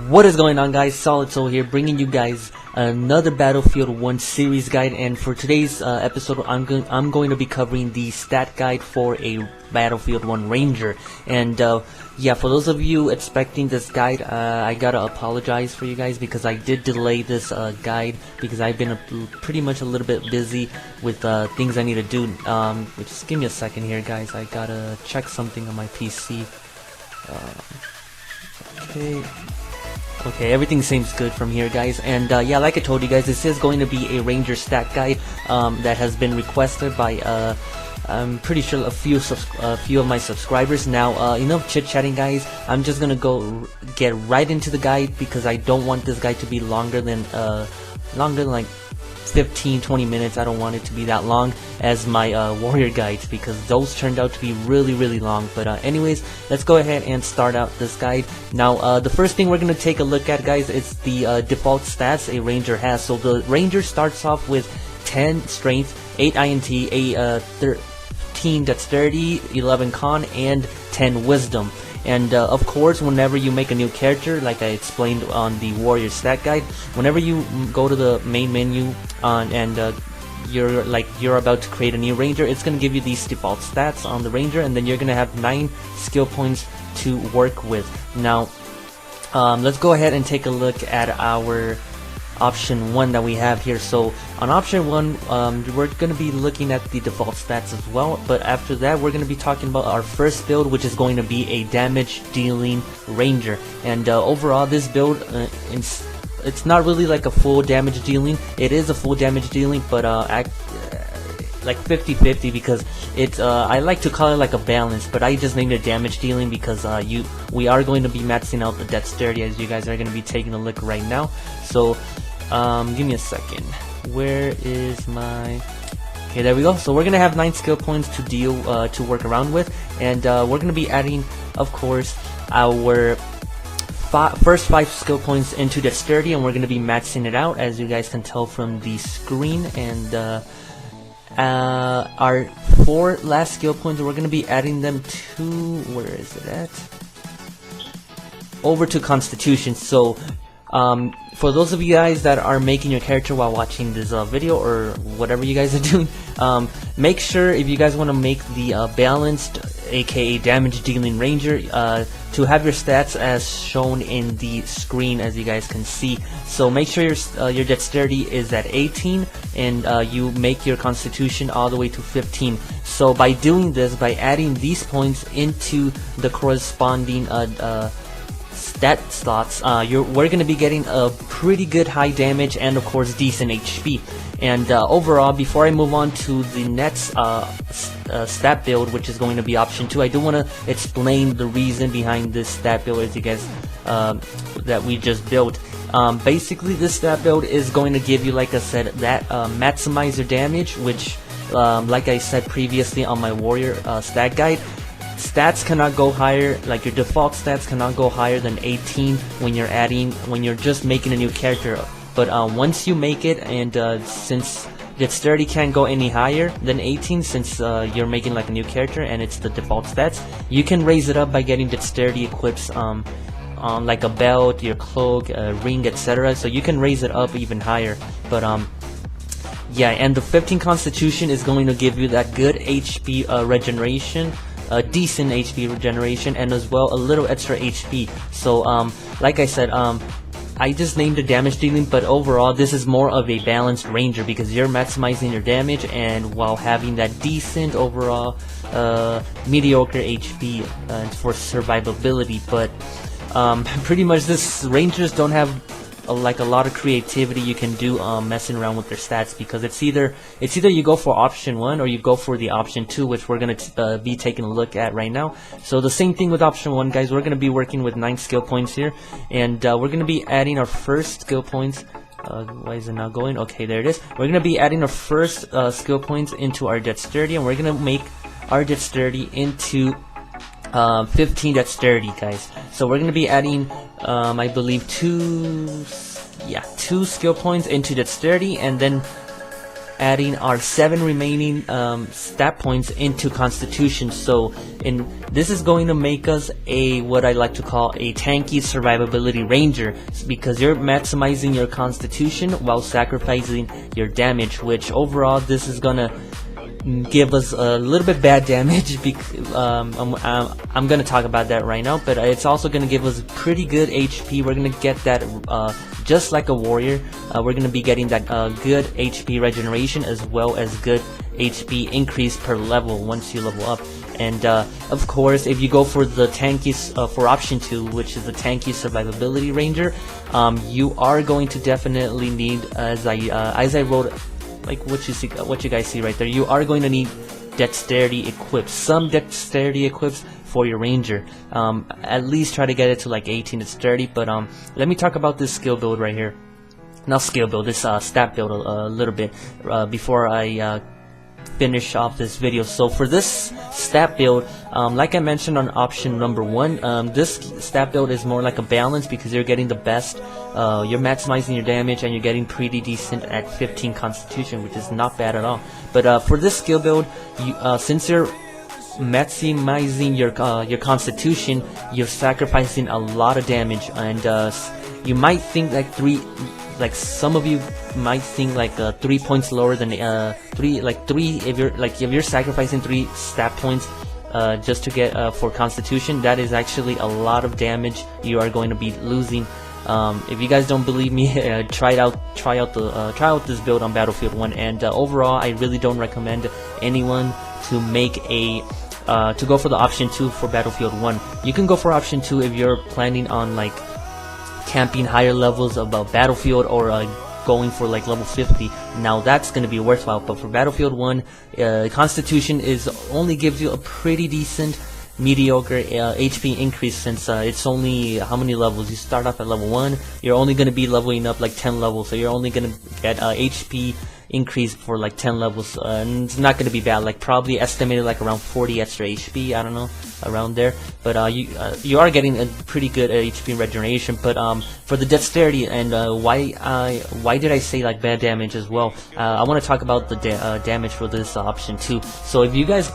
What is going on, guys? Solid Soul here, bringing you guys another Battlefield 1 series guide. And for today's episode, I'm going to be covering the stat guide for a Battlefield 1 Ranger. And yeah, for those of you expecting this guide, I gotta apologize for you guys because I did delay this guide because I've been pretty much a little bit busy with things I need to do. Just give me a second here, guys. I gotta check something on my PC. Okay, everything seems good from here, guys. And yeah, like I told you guys, this is going to be a Ranger stat guide that has been requested by I'm pretty sure a few of my subscribers. Now, enough chit-chatting, guys. I'm just gonna go get right into the guide because I don't want this guide to be longer than like 15-20 minutes. I don't want it to be that long as my warrior guides because those turned out to be really long. But anyways, let's go ahead and start out this guide. Now the first thing we're going to take a look at, guys, is the default stats a ranger has. So the ranger starts off with 10 strength, 8 INT, a 13 dexterity, 11 con, and 10 wisdom. And of course, whenever you make a new character, like I explained on the warrior stat guide, whenever you go to the main menu and you're about to create a new ranger, it's gonna give you these default stats on the ranger, and then you're gonna have 9 skill points to work with. Now, let's go ahead and take a look at our option 1 that we have here. So on option 1, we're going to be looking at the default stats as well, but after that we're going to be talking about our first build, which is going to be a damage dealing ranger. And overall, this build it's not really like a full damage dealing. It is a full damage dealing, but like 50-50 because it's I like to call it like a balance, but I just named it damage dealing because we are going to be maxing out the dexterity, as you guys are going to be taking a look right now. So give me a second. Where is my... Okay, there we go. So we're gonna have 9 skill points to work around with, and we're gonna be adding, of course, our first 5 skill points into dexterity, and we're gonna be maxing it out, as you guys can tell from the screen. And our 4 last skill points, we're gonna be adding them to... where is it at? Over to Constitution. So for those of you guys that are making your character while watching this video or whatever you guys are doing, make sure, if you guys want to make the balanced, aka damage dealing ranger, to have your stats as shown in the screen, as you guys can see. So make sure your dexterity is at 18, and you make your constitution all the way to 15. So by doing this, by adding these points into the corresponding stat slots, we're going to be getting a pretty good high damage and of course decent HP. And overall, before I move on to the next stat build, which is going to be option 2, I do want to explain the reason behind this stat build, as you guys that we just built. Basically, this stat build is going to give you, like I said, that maximize your damage, which like I said previously on my warrior stat guide, stats cannot go higher, like your default stats cannot go higher than 18 when you're just making a new character. But once you make it, and since dexterity can't go any higher than 18, since you're making like a new character and it's the default stats, you can raise it up by getting dexterity equips on like a belt, your cloak, ring, etc. So you can raise it up even higher. But yeah, and the 15 constitution is going to give you that good HP regeneration, decent HP regeneration, and as well a little extra HP. So like I said, I just named it damage dealing, but overall this is more of a balanced ranger because you're maximizing your damage and while having that decent overall mediocre HP for survivability. But pretty much this rangers don't have like a lot of creativity you can do messing around with their stats, because it's either you go for option 1 or you go for the option 2, which we're going to be taking a look at right now. So the same thing with option 1, guys. We're going to be working with 9 skill points here, and we're going to be adding our first skill points. Why is it not going? Okay, there it is. We're going to be adding our first skill points into our dexterity, and we're going to make our dexterity into 15 dexterity, guys. So we're going to be adding I believe 2 skill points into dexterity, and then adding our 7 remaining stat points into Constitution. So this is going to make us what I like to call a tanky survivability ranger, because you're maximizing your Constitution while sacrificing your damage, which overall this is gonna give us a little bit bad damage. I'm gonna talk about that right now, but it's also gonna give us pretty good HP. We're gonna get that just like a warrior. We're gonna be getting that good HP regeneration as well as good HP increase per level once you level up. And of course, if you go for the tanky for option 2, which is the tanky survivability ranger, you are going to definitely need, as I wrote, like what you guys see right there, you are going to need dexterity equips, some dexterity equips for your ranger. At least try to get it to like 18 dexterity. But let me talk about this skill build right here. Not skill build, this stat build a little bit before I finish off this video. So for this stat build, like I mentioned on option number 1, this stat build is more like a balance, because you're getting the best, you're maximizing your damage, and you're getting pretty decent at 15 Constitution, which is not bad at all. But for this skill build, since you're maximizing your Constitution, you're sacrificing a lot of damage. And you might think like some of you might think like 3 points lower than three if you're sacrificing 3 stat points just to get for Constitution. That is actually a lot of damage you are going to be losing. If you guys don't believe me, try out this build on Battlefield 1. And overall, I really don't recommend anyone to make to go for the option 2 for Battlefield 1. You can go for option 2 if you're planning on like camping higher levels of Battlefield, or going for like level 50. Now that's going to be worthwhile. But for Battlefield 1, Constitution only gives you a pretty decent mediocre HP increase, since it's only how many levels? You start off at level 1, you're only going to be leveling up like 10 levels, so you're only going to get HP increase for like 10 levels, and it's not going to be bad, like probably estimated like around 40 extra HP, I don't know, around there. But you are getting a pretty good HP regeneration. But for the dexterity, and why did I say like bad damage as well, I want to talk about the damage for this option too. So if you guys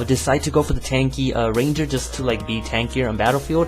decide to go for the tanky ranger just to like be tankier on Battlefield,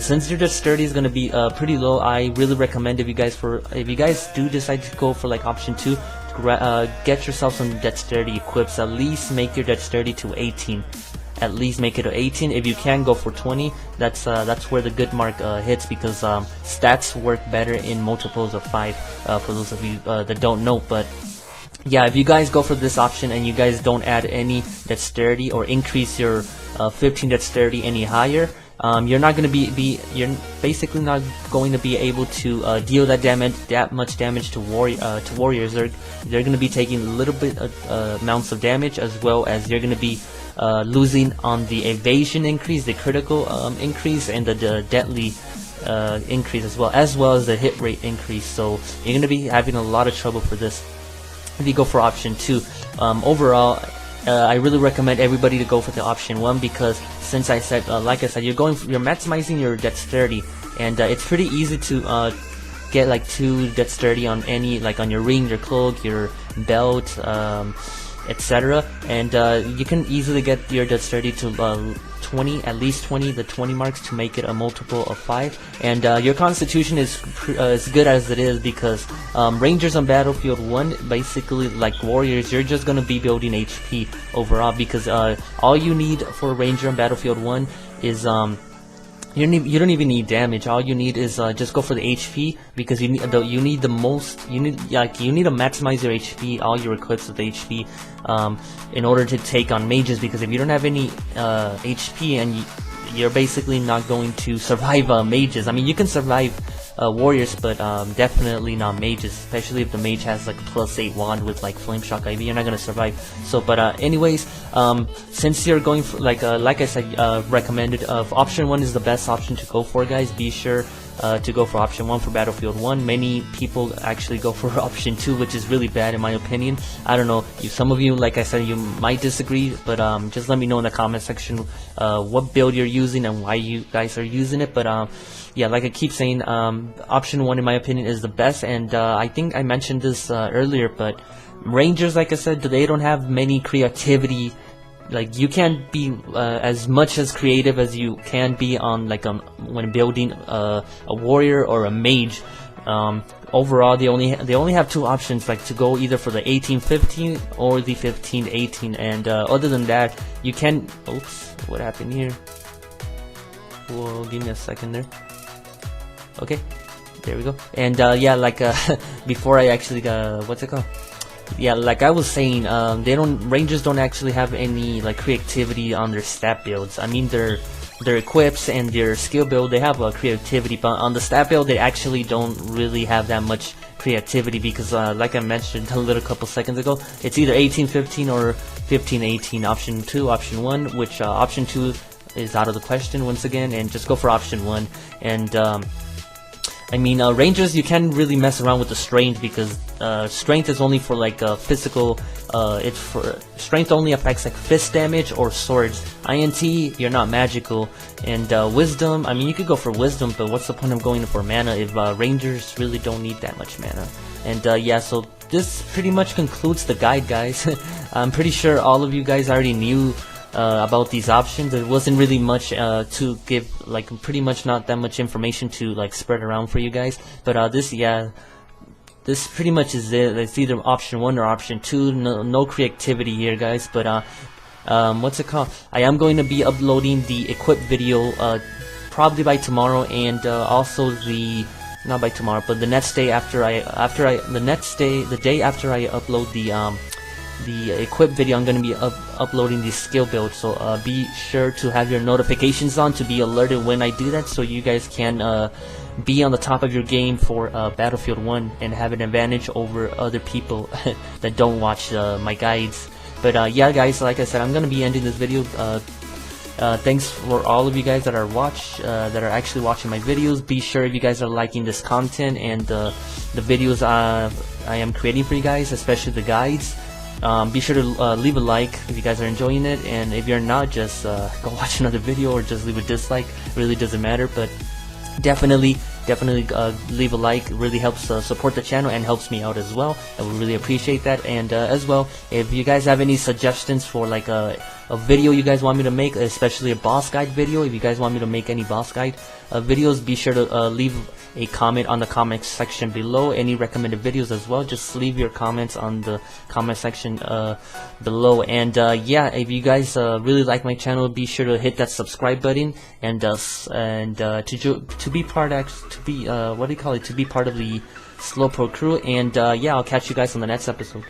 since your dexterity is going to be pretty low, I really recommend if you guys do decide to go for like option 2, get yourself some dexterity equips. At least make your dexterity to 18. At least make it to 18. If you can, go for 20. That's where the good mark hits, because stats work better in multiples of 5, for those of you that don't know. But yeah, if you guys go for this option and you guys don't add any dexterity or increase your 15 dexterity any higher, you're not going to you're basically not going to be able to deal that much damage to warriors. They're going to be taking a little bit amounts of damage, as well as you're going to be losing on the evasion increase, the critical increase, and the deadly increase, as well as the hit rate increase. So you're going to be having a lot of trouble for this if you go for option 2. Overall, I really recommend everybody to go for the option 1, because since like I said, you're maximizing your dexterity, and it's pretty easy to get like 2 dexterity on any, like on your ring, your cloak, your belt, etc. And you can easily get your dexterity to 20, at least 20, the 20 marks, to make it a multiple of 5. And your Constitution is as good as it is, because Rangers on Battlefield 1, basically like warriors, you're just gonna be building HP overall, because all you need for a Ranger on Battlefield 1 is you don't even need damage. All you need is just go for the HP, because you need to maximize your HP, all your equips with HP, in order to take on mages, because if you don't have any HP, and you're basically not going to survive mages. I mean, you can survive warriors, but definitely not mages, especially if the mage has like +8 wand with like flame shock IV. You're not gonna survive. So but anyways, since you're going for like I said, recommended option 1 is the best option to go for, guys. Be sure to go for option 1 for Battlefield 1. Many people actually go for option 2, which is really bad in my opinion. I don't know, some of you, like I said, you might disagree, but just let me know in the comment section what build you're using and why you guys are using it. But yeah, like I keep saying, option 1 in my opinion is the best. And I think I mentioned this earlier, but Rangers, like I said, they don't have many creativity. Like, you can't be as much as creative as you can be on when building a warrior or a mage. Overall, they only have two options, like to go either for the 18-15 or the 15-18, and other than that, you can. Oops, what happened here? Whoa, give me a second there. Okay, there we go. And yeah, like before I actually what's it called? Yeah, like I was saying, Rangers don't actually have any like creativity on their stat builds. I mean, their equips and their skill build, they have creativity, but on the stat build they actually don't really have that much creativity, because like I mentioned a little couple seconds ago, it's either 18-15 or 15-18, option 2, option 1, which option 2 is out of the question once again, and just go for option 1. And I mean, Rangers, you can't really mess around with the strength, because strength is only for like physical. Strength only affects like fist damage or swords. INT, you're not magical. And wisdom, I mean, you could go for wisdom, but what's the point of going for mana if Rangers really don't need that much mana? And yeah, so this pretty much concludes the guide, guys. I'm pretty sure all of you guys already knew about these options. There wasn't really much to give, like pretty much not that much information to like spread around for you guys, but this pretty much is it. It's either option 1 or option 2. No creativity here, guys, but what's it called? I am going to be uploading the equip video probably by tomorrow, and also not by tomorrow, but the next day after the day after I upload the equip video. I'm going to be uploading the skill build, so be sure to have your notifications on to be alerted when I do that, so you guys can be on the top of your game for Battlefield 1 and have an advantage over other people that don't watch my guides. But yeah, guys, like I said, I'm going to be ending this video. Thanks for all of you guys that are actually watching my videos. Be sure if you guys are liking this content and the videos I am creating for you guys, especially the guides. Be sure to leave a like if you guys are enjoying it, and if you're not, just go watch another video or just leave a dislike. Really doesn't matter, but definitely leave a like. It really helps support the channel and helps me out as well. I would really appreciate that. And as well, if you guys have any suggestions for like a video you guys want me to make, especially a boss guide video, if you guys want me to make any boss guide videos, be sure to leave a comment on the comment section below. Any recommended videos as well, just leave your comments on the comment section below. And yeah, if you guys really like my channel, be sure to hit that subscribe button, and to be part of the Slow Pro crew. And yeah, I'll catch you guys on the next episode.